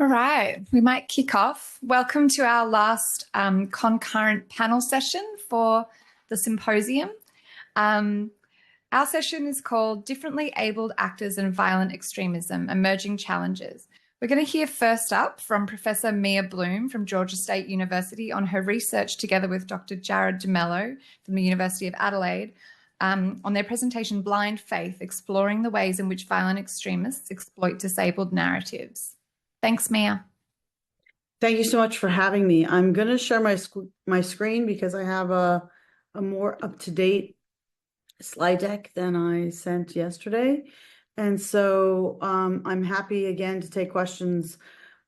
All right, we might kick off. Welcome to our last concurrent panel session for the symposium. Our session is called Differently Abled Actors and Violent Extremism, Emerging Challenges. We're going to hear first up from Professor Mia Bloom from Georgia State University on her research together with Dr. Jared Dmello from the University of Adelaide on their presentation, Blind Faith, Exploring the Ways in which Violent Extremists Exploit Disabled Narratives. Thanks, Mia. Thank you so much for having me. I'm going to share my screen because I have a more up-to-date slide deck than I sent yesterday. And so I'm happy again to take questions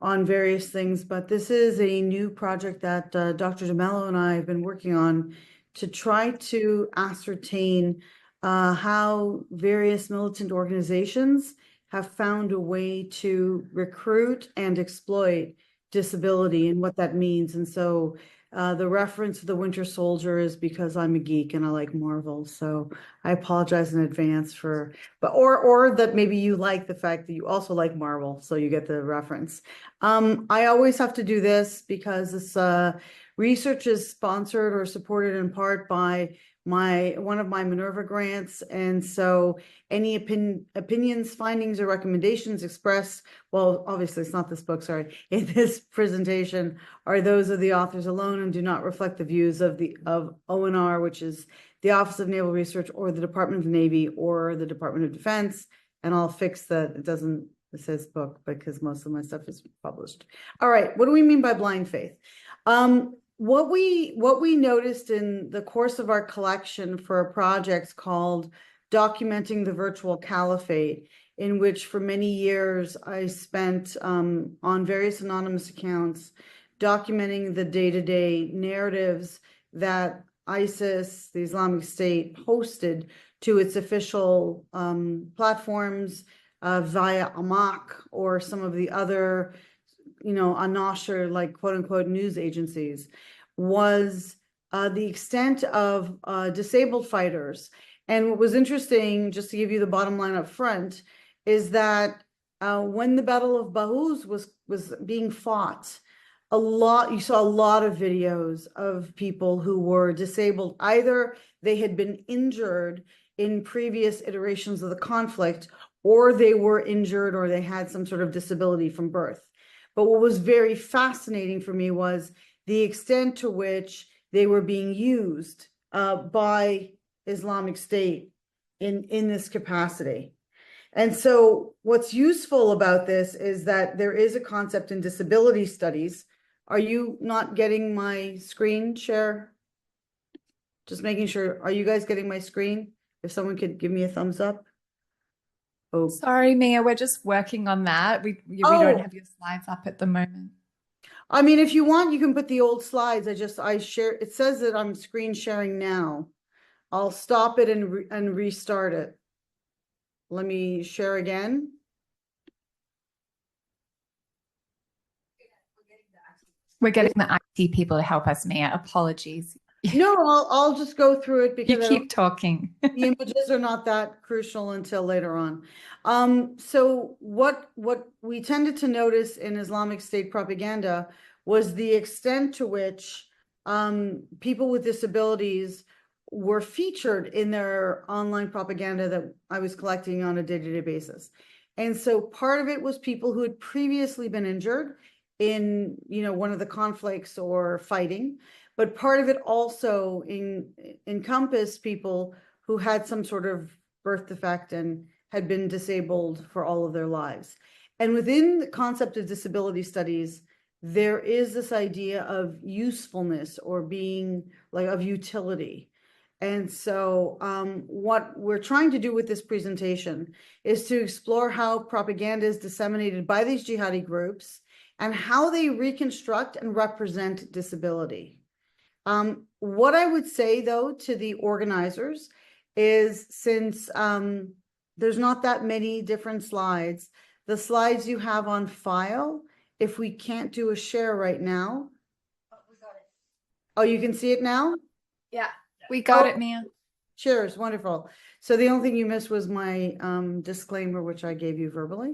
on various things, but this is a new project that Dr. Dmello and I have been working on to try to ascertain how various militant organizations have found a way to recruit and exploit disability and what that means. And so the reference to the Winter Soldier is because I'm a geek and I like Marvel. So I apologize in advance for, or that maybe you like the fact that you also like Marvel, so you get the reference. I always have to do this because this research is sponsored or supported in part by one of my Minerva grants, and so any opinions, findings, or recommendations expressed, well, obviously it's not this book, sorry, in this presentation are those of the authors alone and do not reflect the views of ONR, which is the Office of Naval Research, or the Department of the Navy, or the Department of Defense. And I'll fix that it says book because most of my stuff is published. All right, what do we mean by blind faith? What we noticed in the course of our collection for a project called Documenting the Virtual Caliphate, in which for many years I spent on various anonymous accounts documenting the day-to-day narratives that ISIS, the Islamic State, posted to its official platforms via Amaq or some of the other Anashir, like quote unquote news agencies, was the extent of disabled fighters. And what was interesting, just to give you the bottom line up front, is that when the Battle of Bahuz was being fought, you saw a lot of videos of people who were disabled. Either they had been injured in previous iterations of the conflict, or they were injured, or they had some sort of disability from birth. But what was very fascinating for me was the extent to which they were being used by Islamic State in this capacity. And so what's useful about this is that there is a concept in disability studies. Are you not getting my screen share? Just making sure. Are you guys getting my screen? If someone could give me a thumbs up. Oh, sorry, Mia, we're just working on that. We don't have your slides up at the moment. I mean, if you want, you can put the old slides. I share. It says that I'm screen sharing now. I'll stop it and restart it. Let me share again. We're getting the IT people to help us, Mia. Apologies. No, I'll just go through it because you keep talking. The images are not that crucial until later on. So what we tended to notice in Islamic State propaganda was the extent to which people with disabilities were featured in their online propaganda that I was collecting on a day-to-day basis. And so part of it was people who had previously been injured in one of the conflicts or fighting. But part of it also encompassed people who had some sort of birth defect and had been disabled for all of their lives. And within the concept of disability studies, there is this idea of usefulness or being of utility. And so what we're trying to do with this presentation is to explore how propaganda is disseminated by these jihadi groups and how they reconstruct and represent disability. What I would say, though, to the organizers is, since there's not that many different slides, the slides you have on file, if we can't do a share right now. Oh, we got it. Oh, you can see it now? Yeah, we got it, Mia. Cheers, wonderful. So the only thing you missed was my disclaimer, which I gave you verbally.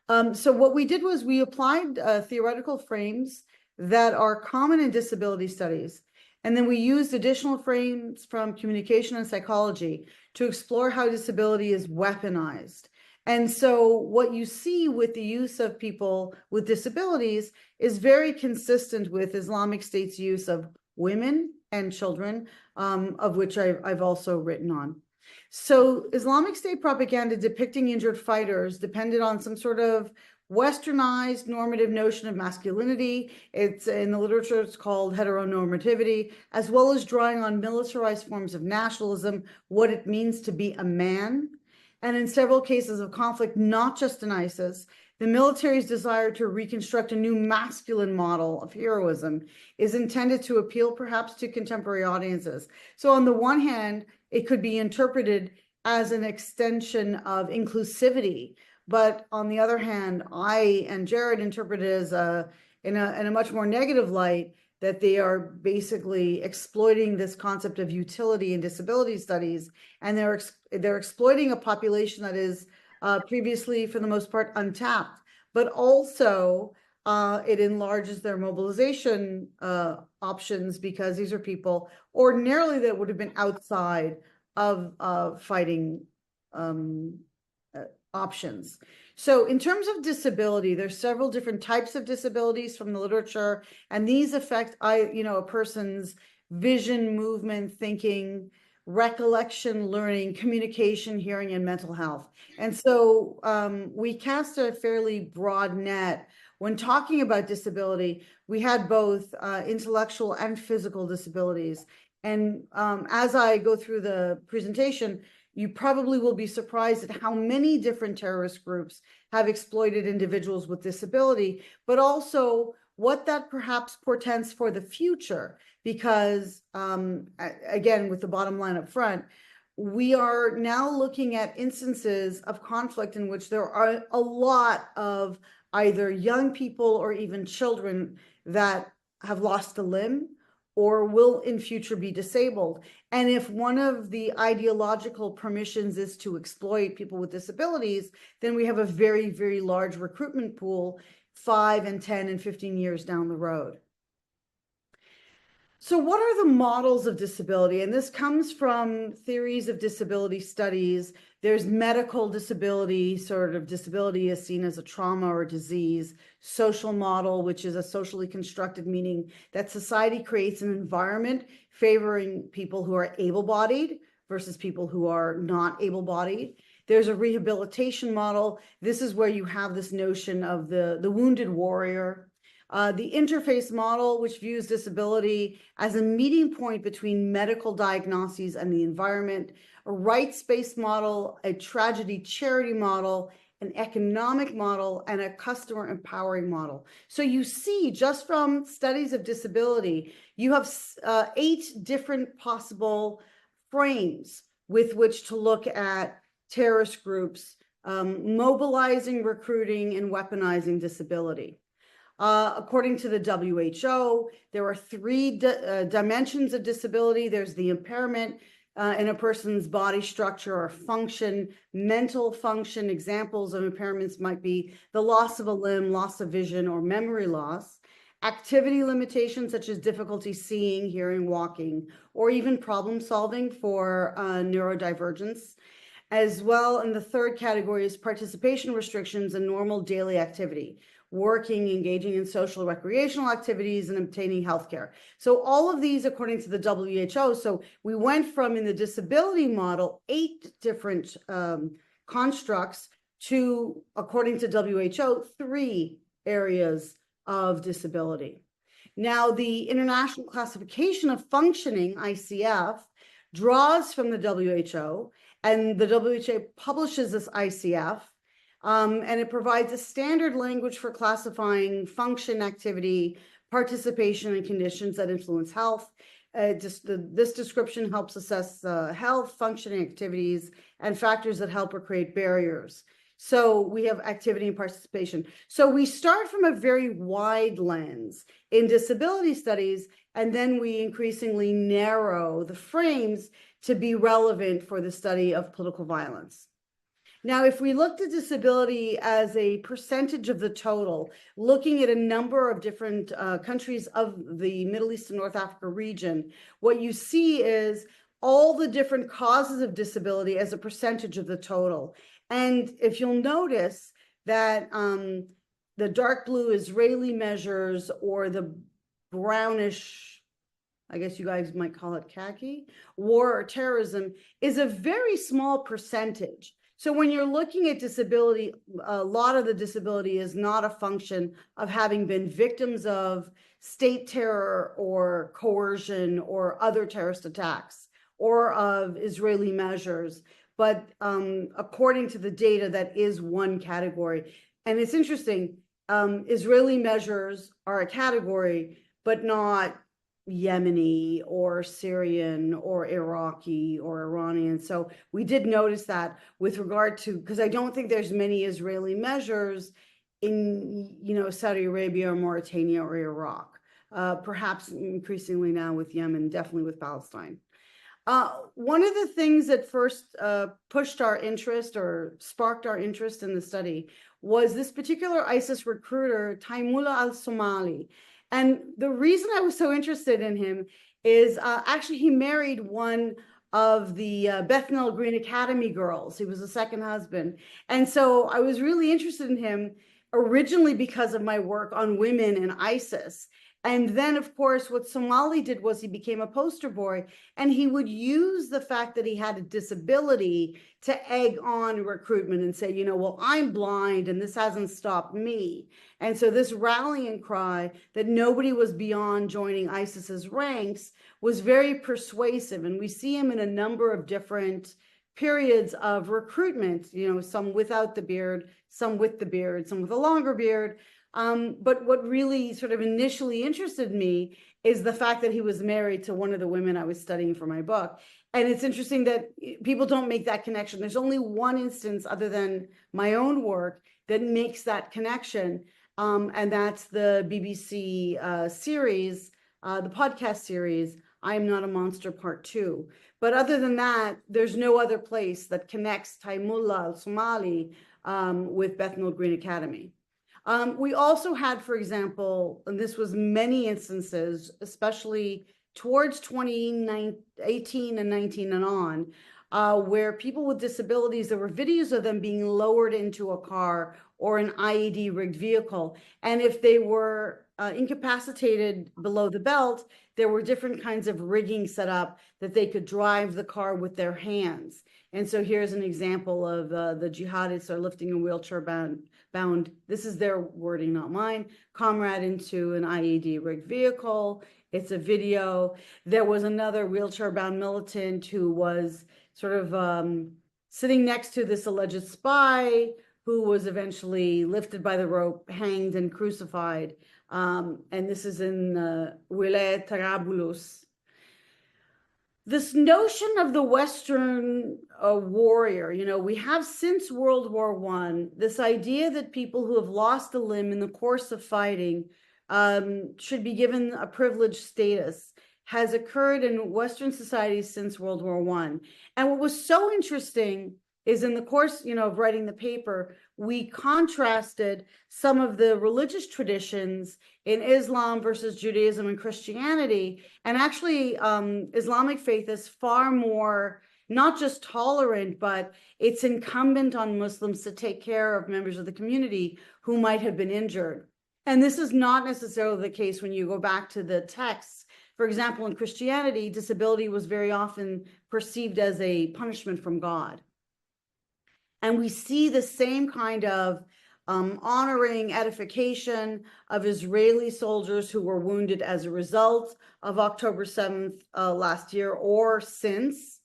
So what we did was we applied theoretical frames that are common in disability studies. And then we used additional frames from communication and psychology to explore how disability is weaponized. And so what you see with the use of people with disabilities is very consistent with Islamic State's use of women and children, of which I've also written on. So Islamic State propaganda depicting injured fighters depended on some sort of westernized normative notion of masculinity. It's in the literature, it's called heteronormativity, as well as drawing on militarized forms of nationalism, what it means to be a man. And in several cases of conflict, not just in ISIS, the military's desire to reconstruct a new masculine model of heroism is intended to appeal perhaps to contemporary audiences. So on the one hand, it could be interpreted as an extension of inclusivity. But on the other hand, I and Jared interpret it as in a much more negative light, that they are basically exploiting this concept of utility in disability studies, and they're exploiting a population that is previously, for the most part, untapped, but also it enlarges their mobilization options, because these are people ordinarily that would have been outside of fighting options. So in terms of disability, there's several different types of disabilities from the literature, and these affect a person's vision, movement, thinking, recollection, learning, communication, hearing, and mental health. And so we cast a fairly broad net. When talking about disability, we had both intellectual and physical disabilities. And as I go through the presentation, you probably will be surprised at how many different terrorist groups have exploited individuals with disability, but also what that perhaps portends for the future. Because again, with the bottom line up front, we are now looking at instances of conflict in which there are a lot of either young people or even children that have lost a limb or will in future be disabled. And if one of the ideological permissions is to exploit people with disabilities, then we have a very, very large recruitment pool 5 and 10 and 15 years down the road. So what are the models of disability? And this comes from theories of disability studies. There's medical disability, sort of disability is seen as a trauma or a disease. Social model, which is a socially constructed, meaning that society creates an environment favoring people who are able-bodied versus people who are not able-bodied. There's a rehabilitation model. This is where you have this notion of the wounded warrior. The interface model, which views disability as a meeting point between medical diagnoses and the environment, a rights-based model, a tragedy charity model, an economic model, and a customer empowering model. So you see, just from studies of disability, you have 8 different possible frames with which to look at terrorist groups mobilizing, recruiting, and weaponizing disability. According to the WHO, there are 3 dimensions of disability. There's the impairment in a person's body structure or function, mental function. Examples of impairments might be the loss of a limb, loss of vision, or memory loss. Activity limitations such as difficulty seeing, hearing, walking, or even problem solving for neurodivergence. As well, in the 3rd category is participation restrictions in normal daily activity, working, engaging in social recreational activities, and obtaining healthcare. So all of these, according to the WHO, so we went from, in the disability model, 8 different constructs to, according to WHO, 3 areas of disability. Now, the International Classification of Functioning, ICF, draws from the WHO, and the WHO publishes this ICF, and it provides a standard language for classifying function, activity, participation, and conditions that influence health. This description helps assess health, functioning, activities, and factors that help or create barriers. So we have activity and participation. So we start from a very wide lens in disability studies, and then we increasingly narrow the frames to be relevant for the study of political violence. Now, if we looked at disability as a percentage of the total, looking at a number of different countries of the Middle East and North Africa region, what you see is all the different causes of disability as a percentage of the total. And if you'll notice that the dark blue Israeli measures or the brownish, I guess you guys might call it khaki, war or terrorism, is a very small percentage. So when you're looking at disability, a lot of the disability is not a function of having been victims of state terror or coercion or other terrorist attacks or of Israeli measures. But according to the data, that is one category. And it's interesting, Israeli measures are a category, but not Yemeni or Syrian or Iraqi or Iranian. So we did notice that with regard to, because I don't think there's many Israeli measures in, Saudi Arabia or Mauritania or Iraq. Perhaps increasingly now with Yemen, definitely with Palestine. One of the things that first pushed our interest or sparked our interest in the study was this particular ISIS recruiter, Taimullah al-Somali. And the reason I was so interested in him is actually he married one of the Bethnal Green Academy girls. He was a second husband. And so I was really interested in him originally because of my work on women and ISIS. And then, of course, what Somali did was he became a poster boy, and he would use the fact that he had a disability to egg on recruitment and say, well, I'm blind and this hasn't stopped me. And so this rallying cry that nobody was beyond joining ISIS's ranks was very persuasive. And we see him in a number of different periods of recruitment, some without the beard, some with the beard, some with a longer beard. But what really sort of initially interested me is the fact that he was married to one of the women I was studying for my book. And it's interesting that people don't make that connection. There's only one instance other than my own work that makes that connection. And that's the BBC series, the podcast series, I Am Not a Monster Part 2. But other than that, there's no other place that connects Taimullah al-Somali with Bethnal Green Academy. We also had, for example, and this was many instances, especially towards 2018 and 19 and on, where people with disabilities, there were videos of them being lowered into a car or an IED rigged vehicle. And if they were incapacitated below the belt, there were different kinds of rigging set up that they could drive the car with their hands. And so here's an example of the jihadists are lifting a wheelchair bound, this is their wording, not mine, comrade into an IED rigged vehicle. It's a video. There was another wheelchair bound militant who was sort of sitting next to this alleged spy who was eventually lifted by the rope, hanged and crucified. And this is in Wilayat Tarabulus. This notion of the Western warrior, we have since World War I, this idea that people who have lost a limb in the course of fighting should be given a privileged status, has occurred in Western societies since World War I. And what was so interesting is in the course, of writing the paper, we contrasted some of the religious traditions in Islam versus Judaism and Christianity. And actually, Islamic faith is far more, not just tolerant, but it's incumbent on Muslims to take care of members of the community who might have been injured. And this is not necessarily the case when you go back to the texts. For example, in Christianity, disability was very often perceived as a punishment from God. And we see the same kind of honoring, edification of Israeli soldiers who were wounded as a result of October 7th last year or since.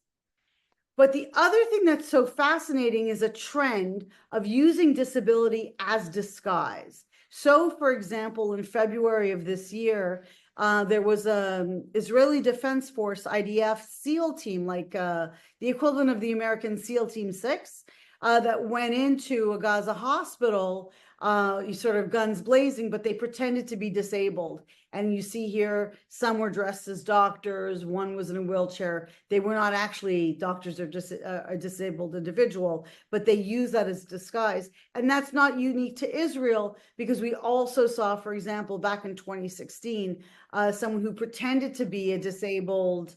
But the other thing that's so fascinating is a trend of using disability as disguise. So, for example, in February of this year, there was an Israeli Defense Force, IDF SEAL team, like the equivalent of the American SEAL Team 6, that went into a Gaza hospital you sort of guns blazing, but they pretended to be disabled. And you see here, some were dressed as doctors, one was in a wheelchair. They were not actually doctors or a disabled individual, but they use that as disguise. And that's not unique to Israel, because we also saw, for example, back in 2016, someone who pretended to be a disabled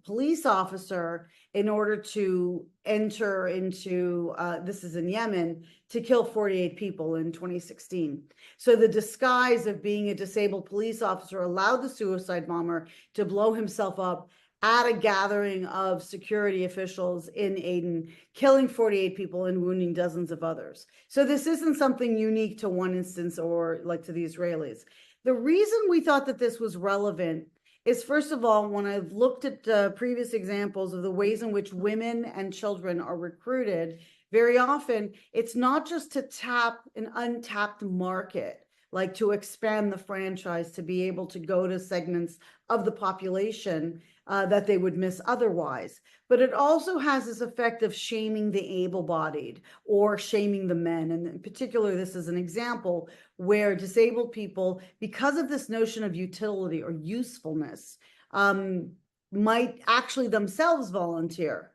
police officer in order to enter into, this is in Yemen, to kill 48 people in 2016. So the disguise of being a disabled police officer allowed the suicide bomber to blow himself up at a gathering of security officials in Aden, killing 48 people and wounding dozens of others. So this isn't something unique to one instance or like to the Israelis. The reason we thought that this was relevant is, first of all, when I've looked at previous examples of the ways in which women and children are recruited, very often it's not just to tap an untapped market, like to expand the franchise to be able to go to segments of the population that they would miss otherwise. But it also has this effect of shaming the able-bodied or shaming the men. And in particular, this is an example where disabled people, because of this notion of utility or usefulness, might actually themselves volunteer.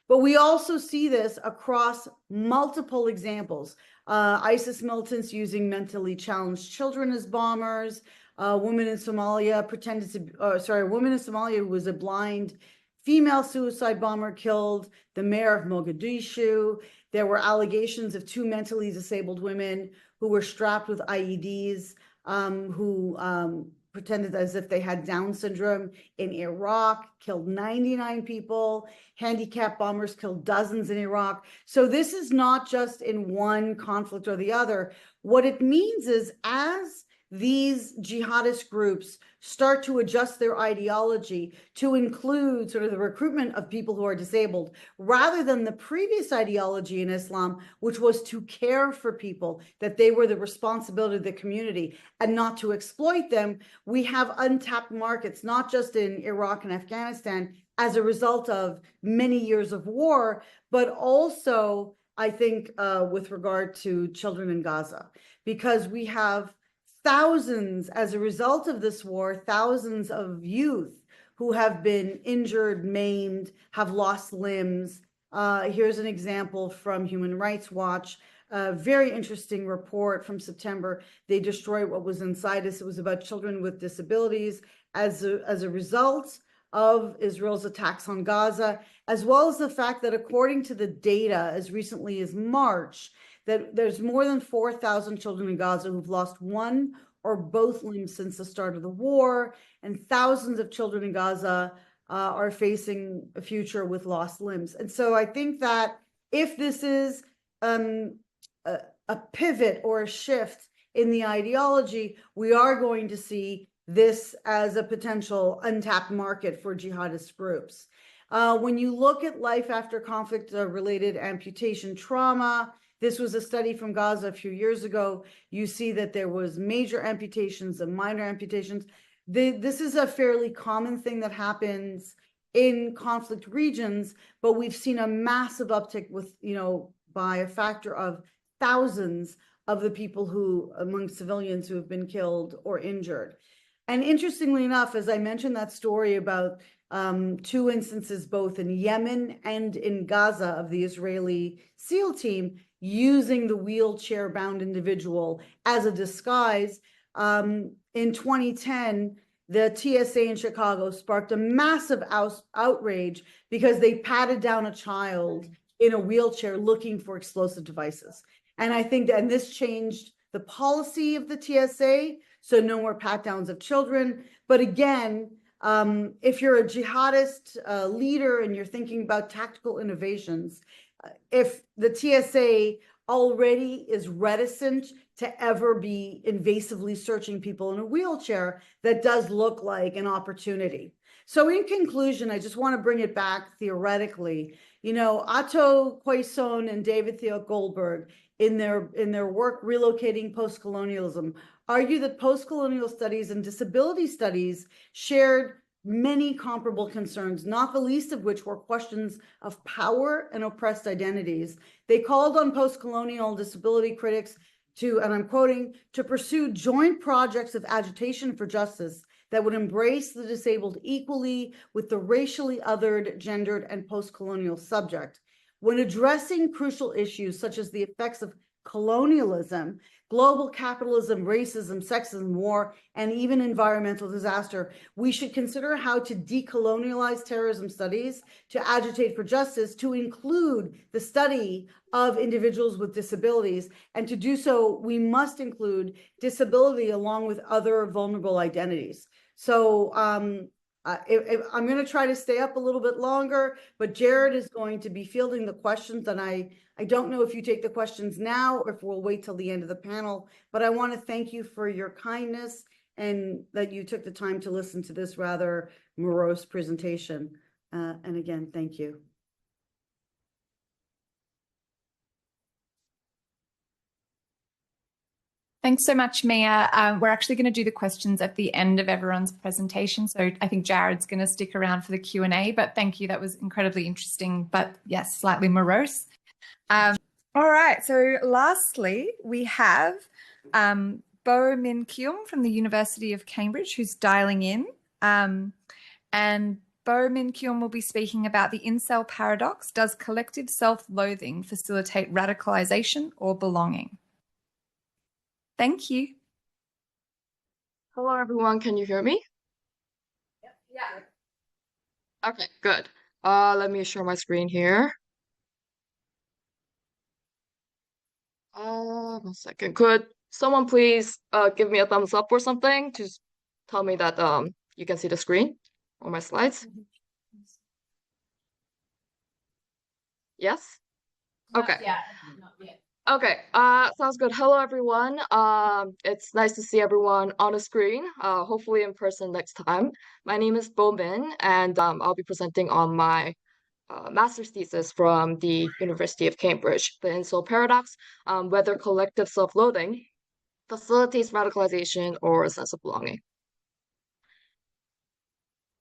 But we also see this across multiple examples. ISIS militants using mentally challenged children as bombers. A woman in Somalia a woman in Somalia who was a blind female suicide bomber killed the mayor of Mogadishu. There were allegations of 2 mentally disabled women who were strapped with IEDs, who pretended as if they had Down syndrome in Iraq, killed 99 people. Handicapped bombers killed dozens in Iraq. So this is not just in one conflict or the other. What it means is, as these jihadist groups start to adjust their ideology to include sort of the recruitment of people who are disabled, rather than the previous ideology in Islam, which was to care for people, that they were the responsibility of the community and not to exploit them, we have untapped markets, not just in Iraq and Afghanistan, as a result of many years of war, but also, I think, with regard to children in Gaza, because we have thousands, as a result of this war, thousands of youth who have been injured, maimed, have lost limbs. Here's an example from Human Rights Watch, a very interesting report from September. They destroyed what was inside us. It was about children with disabilities as a result of Israel's attacks on Gaza, as well as the fact that, according to the data as recently as March, that there's more than 4,000 children in Gaza who've lost one or both limbs since the start of the war, and thousands of children in Gaza are facing a future with lost limbs. And so I think that if this is a pivot or a shift in the ideology, we are going to see this as a potential untapped market for jihadist groups. When you look at life after conflict related amputation trauma, this was a study from Gaza a few years ago. You see that there was major amputations and minor amputations. This is a fairly common thing that happens in conflict regions, but we've seen a massive uptick with, by a factor of thousands of the people who, among civilians, who have been killed or injured. And interestingly enough, as I mentioned that story about 2 instances, both in Yemen and in Gaza, of the Israeli SEAL team using the wheelchair-bound individual as a disguise, in 2010, the TSA in Chicago sparked a massive outrage because they patted down a child in a wheelchair looking for explosive devices. And I think that, and this changed the policy of the TSA, so no more pat downs of children. But again, if you're a jihadist leader and you're thinking about tactical innovations, if the TSA already is reticent to ever be invasively searching people in a wheelchair, that does look like an opportunity. So in conclusion, I just want to bring it back theoretically. Otto Quaison and David Theo Goldberg, in their work Relocating Postcolonialism, argue that postcolonial studies and disability studies shared many comparable concerns, not the least of which were questions of power and oppressed identities. They called on post-colonial disability critics to, and I'm quoting, to pursue joint projects of agitation for justice that would embrace the disabled equally with the racially othered, gendered, and post-colonial subject. When addressing crucial issues such as the effects of colonialism, global capitalism, racism, sexism, war, and even environmental disaster, we should consider how to decolonialize terrorism studies, to agitate for justice, to include the study of individuals with disabilities. And to do so, we must include disability along with other vulnerable identities. So I'm going to try to stay up a little bit longer, but Jared is going to be fielding the questions, and I don't know if you take the questions now or if we'll wait till the end of the panel, but I want to thank you for your kindness and that you took the time to listen to this rather morose presentation. And again, thank you. Thanks so much, Mia. We're actually going to do the questions at the end of everyone's presentation. So I think Jared's going to stick around for the Q&A, but thank you. That was incredibly interesting, but yes, slightly morose. All right. So lastly, we have Bo Min Keum from the University of Cambridge, who's dialing in. And Bo Min Keum will be speaking about the incel paradox. Does collective self-loathing facilitate radicalization or belonging? Thank you. Hello, everyone. Can you hear me? Yep. Yeah. Okay, good. Let me share my screen here. 1 second. Could someone please give me a thumbs up or something to tell me that you can see the screen or my slides? Yes? Okay. Yeah, not yet. Okay, sounds good. Hello, everyone. It's nice to see everyone on the screen, hopefully in person next time. My name is Bo Min, and I'll be presenting on my master's thesis from the University of Cambridge, the Incel paradox, whether collective self-loathing facilitates radicalization or a sense of belonging.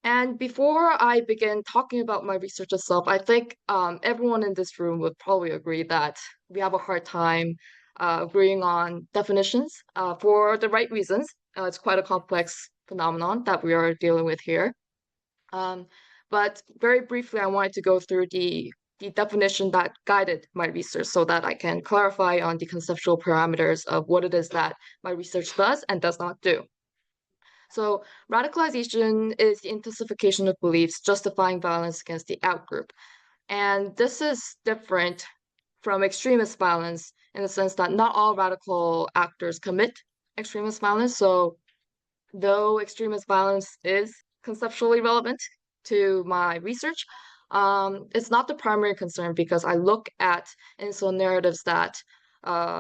And before I begin talking about my research itself, I think everyone in this room would probably agree that we have a hard time agreeing on definitions for the right reasons. It's quite a complex phenomenon that we are dealing with here. But very briefly, I wanted to go through the definition that guided my research so that I can clarify on the conceptual parameters of what it is that my research does and does not do. So radicalization is the intensification of beliefs justifying violence against the outgroup. And this is different from extremist violence in the sense that not all radical actors commit extremist violence. So though extremist violence is conceptually relevant to my research, it's not the primary concern because I look at incel narratives that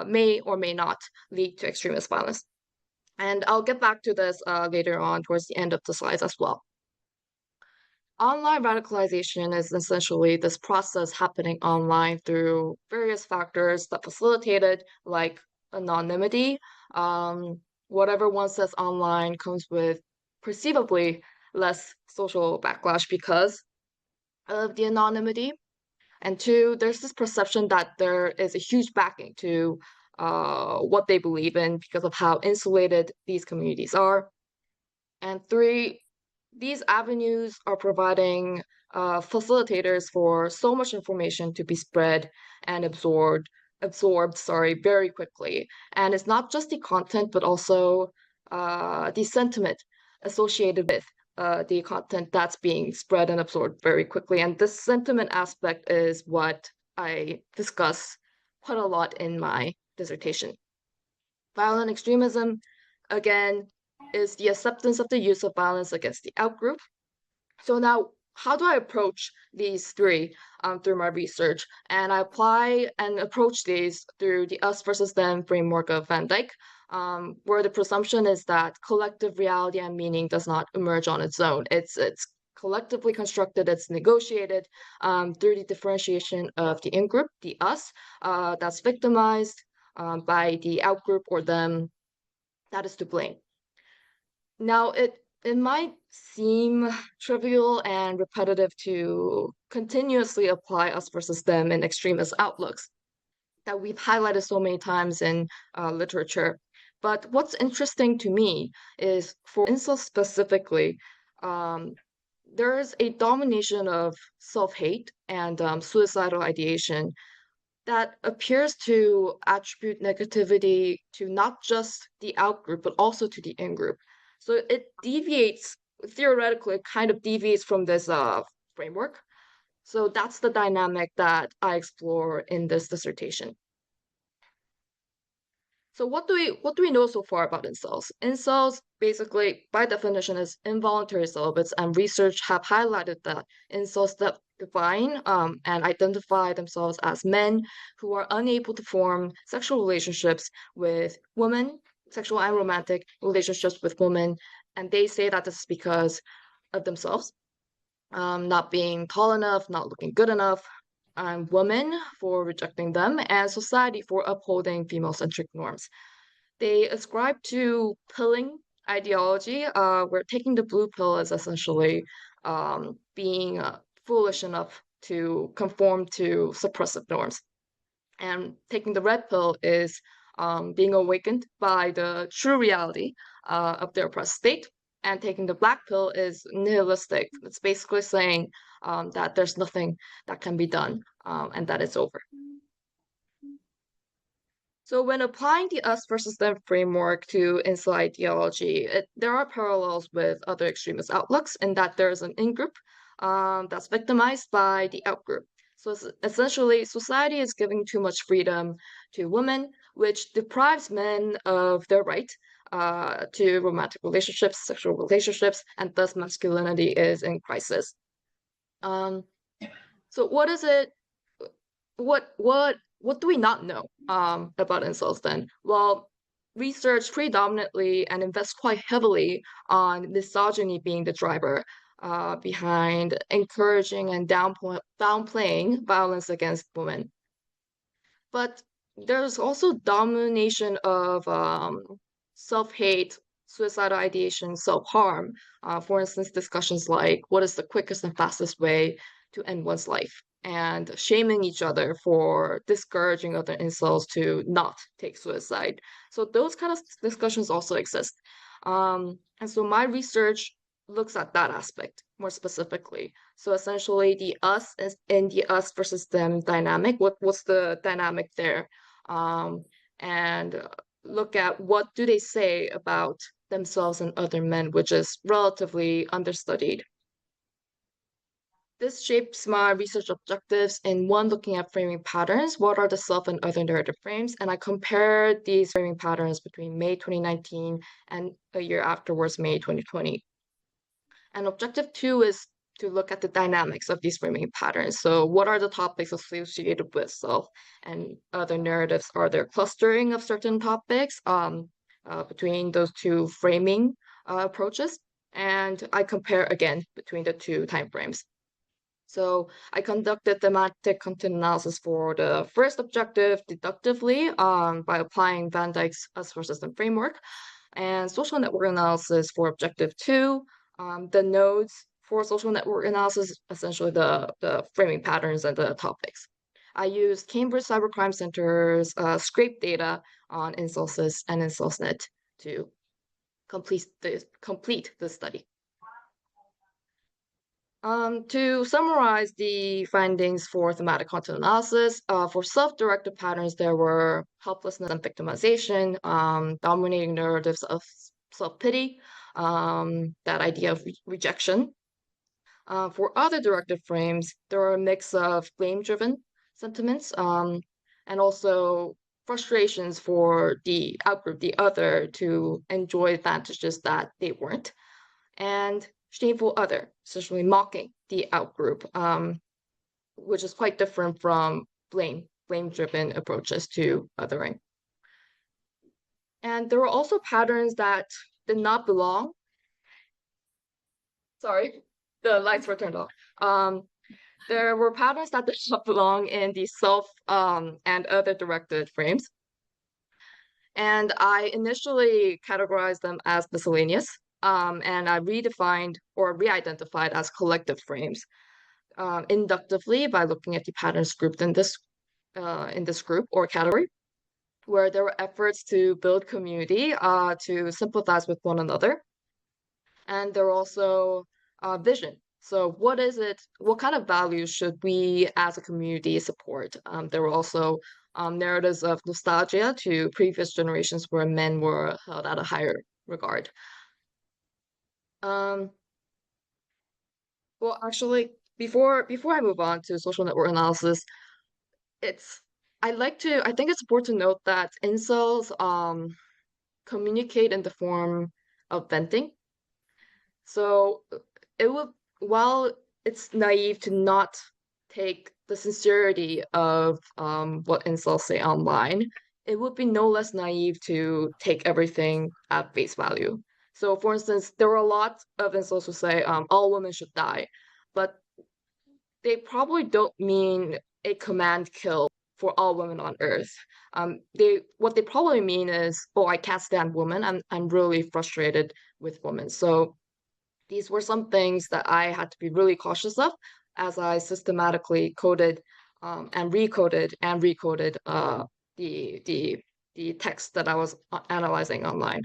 may or may not lead to extremist violence. And I'll get back to this later on towards the end of the slides as well. Online radicalization is essentially this process happening online through various factors that facilitate it, like anonymity. Whatever one says online comes with perceivably less social backlash because of the anonymity. And two, there's this perception that there is a huge backing to what they believe in because of how insulated these communities are. And three, these avenues are providing facilitators for so much information to be spread and absorbed, very quickly. And it's not just the content, but also the sentiment associated with the content that's being spread and absorbed very quickly. And this sentiment aspect is what I discuss quite a lot in my dissertation. Violent extremism, again, is the acceptance of the use of violence against the outgroup. So now, how do I approach these three through my research? And I apply and approach these through the us versus them framework of Van Dyke, where the presumption is that collective reality and meaning does not emerge on its own. It's collectively constructed, it's negotiated through the differentiation of the in-group, the us, that's victimized by the outgroup or them that is to blame. Now, it it might seem trivial and repetitive to continuously apply us versus them in extremist outlooks that we've highlighted so many times in literature. But what's interesting to me is for incels specifically, um, there's a domination of self-hate and suicidal ideation that appears to attribute negativity to not just the out-group, but also to the in-group. So it deviates, theoretically, it kind of deviates from this framework. So that's the dynamic that I explore in this dissertation. So what do we know so far about incels? Incels basically, by definition, is involuntary celibates, and research have highlighted that incels that define and identify themselves as men who are unable to form sexual relationships with women, sexual and romantic relationships with women, and they say that this is because of themselves, not being tall enough, not looking good enough, and women for rejecting them, and society for upholding female-centric norms. They ascribe to pilling ideology, where taking the blue pill is essentially being foolish enough to conform to suppressive norms. And taking the red pill is being awakened by the true reality of their oppressed state. And taking the black pill is nihilistic. It's basically saying that there's nothing that can be done and that it's over. So when applying the us versus them framework to incel ideology, there are parallels with other extremist outlooks in that there's an in-group that's victimized by the out-group. So essentially, society is giving too much freedom to women, which deprives men of their right to romantic relationships, sexual relationships, and thus masculinity is in crisis. So what is it? What do we not know about incels then? Well, research predominantly and invests quite heavily on misogyny being the driver behind encouraging and downplaying violence against women. But there's also domination of self-hate, suicidal ideation, self-harm. For instance, discussions like what is the quickest and fastest way to end one's life, and shaming each other for discouraging other incels to not take suicide. So those kind of discussions also exist. And so my research looks at that aspect more specifically. So essentially, the us is in the us versus them dynamic. What's the dynamic there? And look at what do they say about themselves and other men, which is relatively understudied. This shapes my research objectives in one, looking at framing patterns. What are the self and other narrative frames? And I compare these framing patterns between May 2019 and a year afterwards, May 2020. And objective 2 is to look at the dynamics of these framing patterns. So what are the topics associated with self and other narratives? Are there clustering of certain topics between those two framing approaches? And I compare again between the two timeframes. So I conducted thematic content analysis for the first objective deductively by applying Van Dyke's us versus them framework, and social network analysis for objective 2. The nodes for social network analysis, essentially the framing patterns and the topics. I used Cambridge Cybercrime Center's scrape data on IncelSys and IncelSnet to complete the study. To summarize the findings for thematic content analysis, for self-directed patterns, there were helplessness and victimization, dominating narratives of self-pity, that idea of rejection. For other directed frames, there are a mix of blame-driven sentiments, and also frustrations for the outgroup, the other, to enjoy advantages that they weren't. And shameful other, essentially mocking the outgroup, which is quite different from blame-driven approaches to othering. And there were also patterns that did not belong. Sorry, the lights were turned off. There were patterns that did not belong in the self and other directed frames. And I initially categorized them as miscellaneous. and I redefined or re-identified as collective frames inductively by looking at the patterns grouped in this group or category, where there were efforts to build community, to sympathize with one another, and there were also vision. So what is it? What kind of values should we as a community support? There were also narratives of nostalgia to previous generations where men were held at a higher regard. Um, well, actually, before I move on to social network analysis, it's I think it's important to note that incels communicate in the form of venting. So it would, while it's naive to not take the sincerity of what incels say online, it would be no less naive to take everything at face value. So, for instance, there were a lot of incels who say all women should die, but they probably don't mean a command kill for all women on Earth. What they probably mean is, oh, I can't stand women. I'm really frustrated with women. So these were some things that I had to be really cautious of as I systematically coded and recoded the text that I was analyzing online.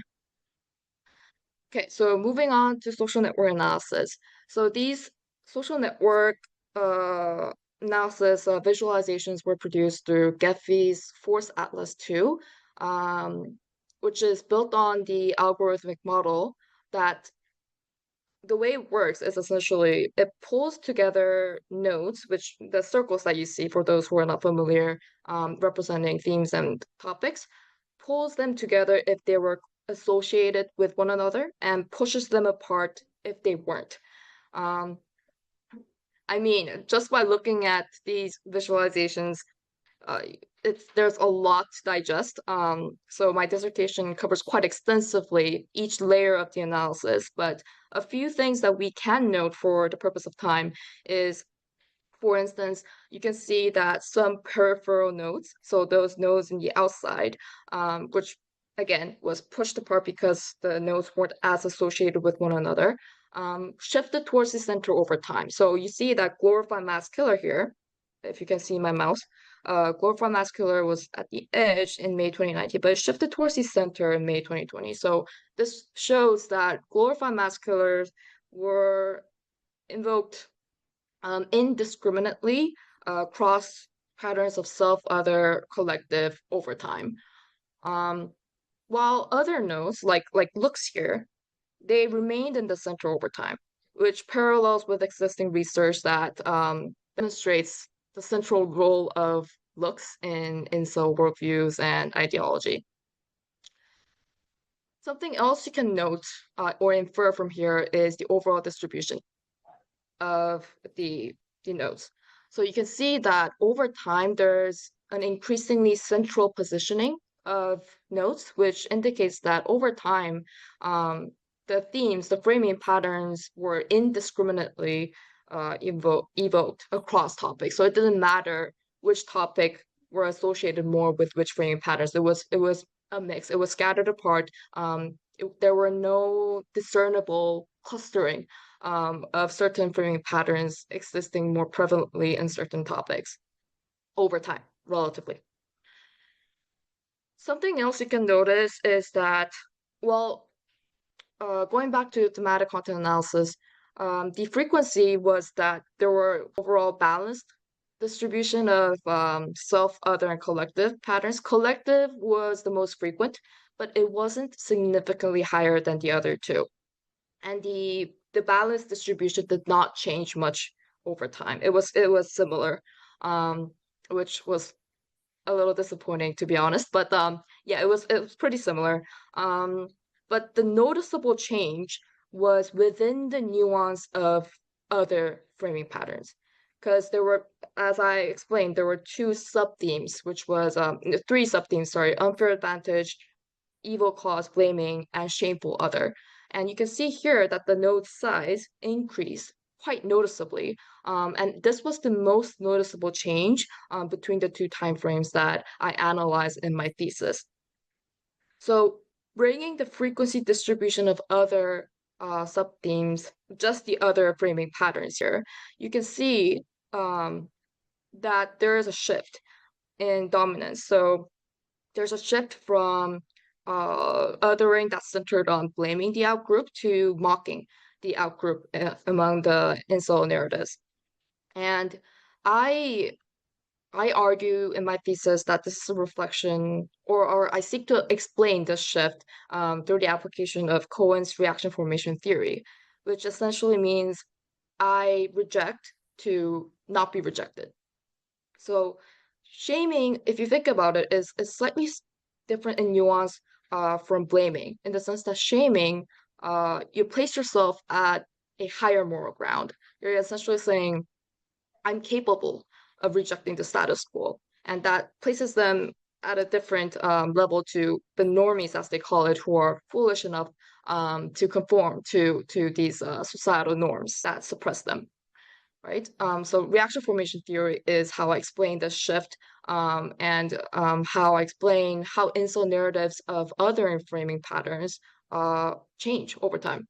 Okay, so moving on to social network analysis. So these social network uh, analysis visualizations were produced through Gephi's Force Atlas 2, which is built on the algorithmic model that the way it works is essentially it pulls together nodes, which the circles that you see for those who are not familiar, representing themes and topics, pulls them together if they were associated with one another and pushes them apart if they weren't. Um, I mean, just by looking at these visualizations, uh, there's a lot to digest. So my dissertation covers quite extensively each layer of the analysis, but a few things that we can note for the purpose of time is, for instance, you can see that some peripheral nodes, so those nodes in the outside, which again was pushed apart because the nodes weren't as associated with one another, shifted towards the center over time. So you see that glorified mass killer here, if you can see my mouse, glorified mass killer was at the edge in May 2019, but it shifted towards the center in May 2020. So this shows that glorified mass killers were invoked indiscriminately across patterns of self, other, collective over time. While other nodes, like looks here, they remained in the center over time, which parallels with existing research that demonstrates the central role of looks in incel worldviews and ideology. Something else you can note or infer from here is the overall distribution of the nodes. So you can see that over time, there's an increasingly central positioning of nodes, which indicates that over time, the themes, the framing patterns were indiscriminately evoked across topics. So it didn't matter which topic were associated more with which framing patterns. It was a mix. It was scattered apart. There were no discernible clustering of certain framing patterns existing more prevalently in certain topics over time, relatively. Something else you can notice is that, well, going back to thematic content analysis, the frequency was that there were overall balanced distribution of self, other, and collective patterns. Collective was the most frequent, but it wasn't significantly higher than the other two. And the balance distribution did not change much over time. It was similar, which was a little disappointing to be honest. But yeah, it was pretty similar. But the noticeable change was within the nuance of other framing patterns, because there were, as I explained, there were two sub-themes, which was three sub-themes, sorry, unfair advantage, evil cause, blaming, and shameful other. And you can see here that the node size increased quite noticeably. And this was the most noticeable change between the two timeframes that I analyzed in my thesis. So bringing the frequency distribution of other sub-themes, just the other framing patterns here, you can see that there is a shift in dominance. So there's a shift from othering that's centered on blaming the outgroup to mocking the outgroup among the incel narratives. And I I argue in my thesis that this is a reflection, or I seek to explain this shift through the application of Cohen's reaction formation theory, which essentially means I reject to not be rejected. So shaming, if you think about it, is slightly different in nuance from blaming, in the sense that shaming, you place yourself at a higher moral ground. You're essentially saying, I'm capable of rejecting the status quo. And that places them at a different level to the normies, as they call it, who are foolish enough to conform to these societal norms that suppress them, right? So reaction formation theory is how I explain this shift and how I explain how incel narratives of other framing patterns change over time.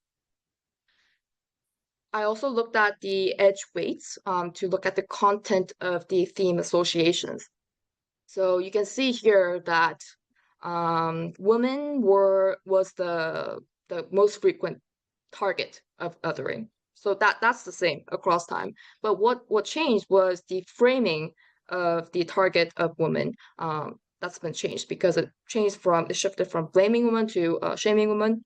I also looked at the edge weights to look at the content of the theme associations. So you can see here that women was the most frequent target of othering. So that's the same across time. But what changed was the framing of the target of women. That's been changed because it shifted from blaming women to shaming women.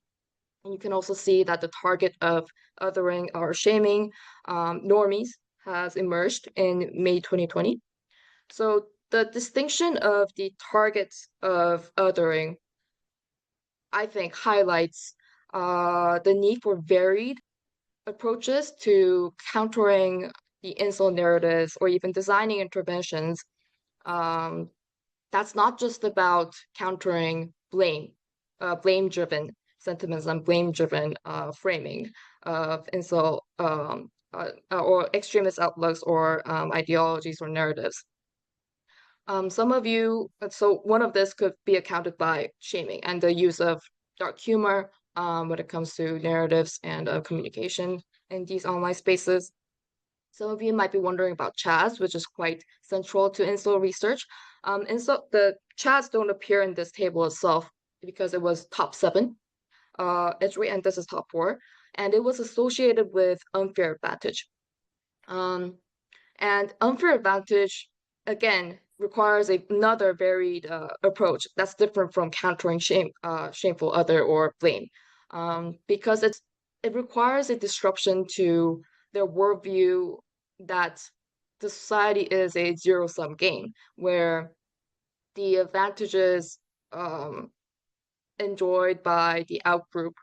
And you can also see that the target of othering or shaming normies has emerged in May 2020. So the distinction of the targets of othering, I think, highlights the need for varied approaches to countering the incel narratives or even designing interventions. That's not just about countering blame-driven sentiments and blame-driven framing of incel or extremist outlooks or ideologies or narratives. So one of this could be accounted by shaming and the use of dark humor when it comes to narratives and communication in these online spaces. Some of you might be wondering about Chaz, which is quite central to incel research. The Chaz don't appear in this table itself because it was top 7. And this is top 4, and it was associated with unfair advantage. And unfair advantage, again, requires another varied approach that's different from countering shameful other or blame, because it requires a disruption to their worldview that the society is a zero-sum game, where the advantages enjoyed by the outgroup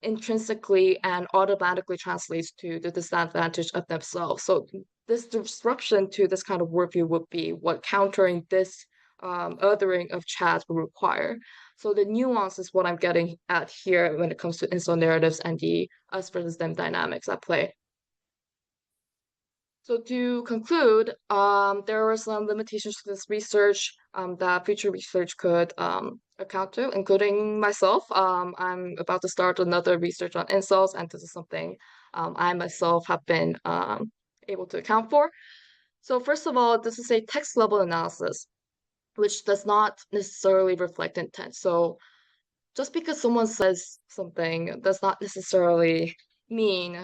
intrinsically and automatically translates to the disadvantage of themselves. So this disruption to this kind of worldview would be what countering this othering of Chaz would require. So the nuance is what I'm getting at here when it comes to incel narratives and the us versus them dynamics at play. So to conclude, there are some limitations to this research that future research could account to, including myself. I'm about to start another research on incels, and this is something I myself have been able to account for. So first of all, this is a text-level analysis, which does not necessarily reflect intent. So just because someone says something does not necessarily mean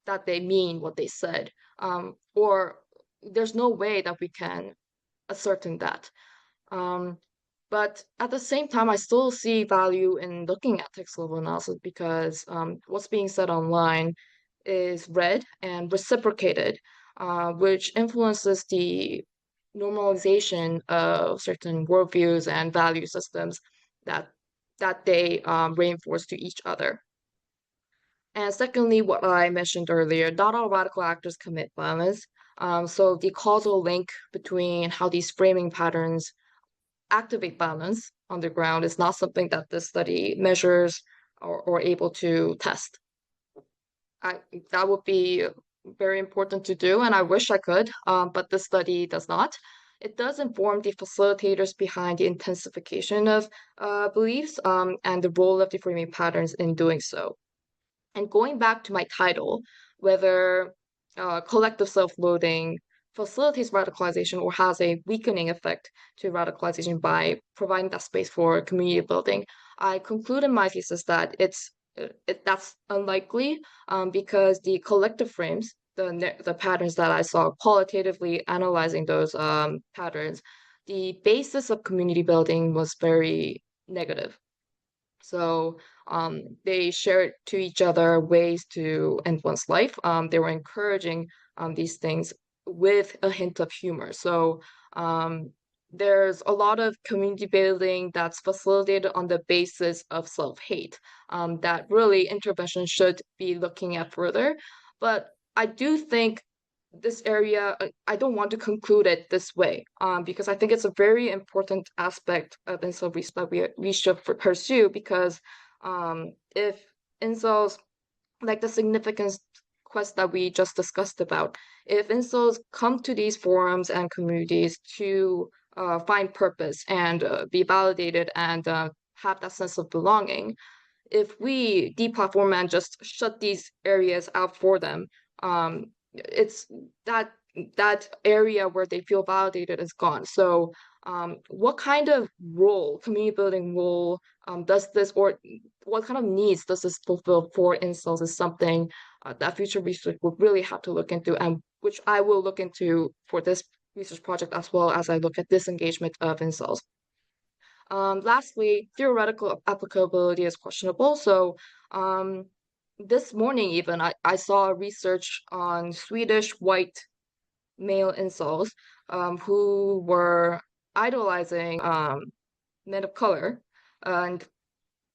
that they mean what they said, or there's no way that we can ascertain that. But at the same time, I still see value in looking at text level analysis because what's being said online is read and reciprocated, which influences the normalization of certain worldviews and value systems that they reinforce to each other. And secondly, what I mentioned earlier, not all radical actors commit violence. So the causal link between how these framing patterns activate violence on the ground is not something that this study measures or able to test. That would be very important to do, and I wish I could, but this study does not. It does inform the facilitators behind the intensification of beliefs and the role of the framing patterns in doing so. And going back to my title, whether collective self-loathing facilitates radicalization or has a weakening effect to radicalization by providing that space for community building, I concluded my thesis that that's unlikely because the collective frames, the patterns that I saw qualitatively analyzing those patterns, the basis of community building was very negative. So they shared to each other ways to influence life. They were encouraging these things with a hint of humor. So there's a lot of community building that's facilitated on the basis of self-hate that really intervention should be looking at further. But I do think this area, I don't want to conclude it this way, because I think it's a very important aspect of incel research that we should pursue, because if incels, like the significance quest that we just discussed about, if incels come to these forums and communities to find purpose and be validated and have that sense of belonging, if we deplatform and just shut these areas out for them, it's that area where they feel validated is gone. So what kind of role, community building role, does this, or what kind of needs does this fulfill for incels is something that future research will really have to look into, and which I will look into for this research project as well as I look at disengagement of incels. Lastly, theoretical applicability is questionable. So this morning even, I saw research on Swedish white male incels who were idolizing men of color and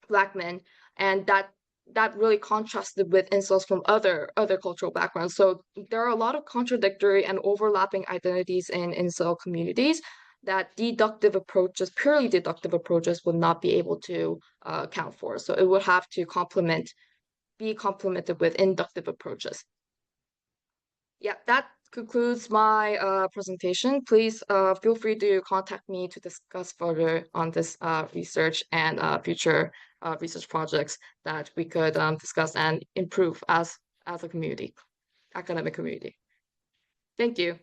Black men, and that really contrasted with incels from other cultural backgrounds. So there are a lot of contradictory and overlapping identities in incel communities that deductive approaches, purely deductive approaches, would not be able to account for. So it would have to be complemented with inductive approaches. Yeah, that concludes my presentation. Please feel free to contact me to discuss further on this research and future research projects that we could discuss and improve as a community, academic community. Thank you.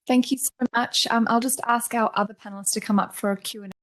Thank you so much. I'll just ask our other panelists to come up for a Q&A.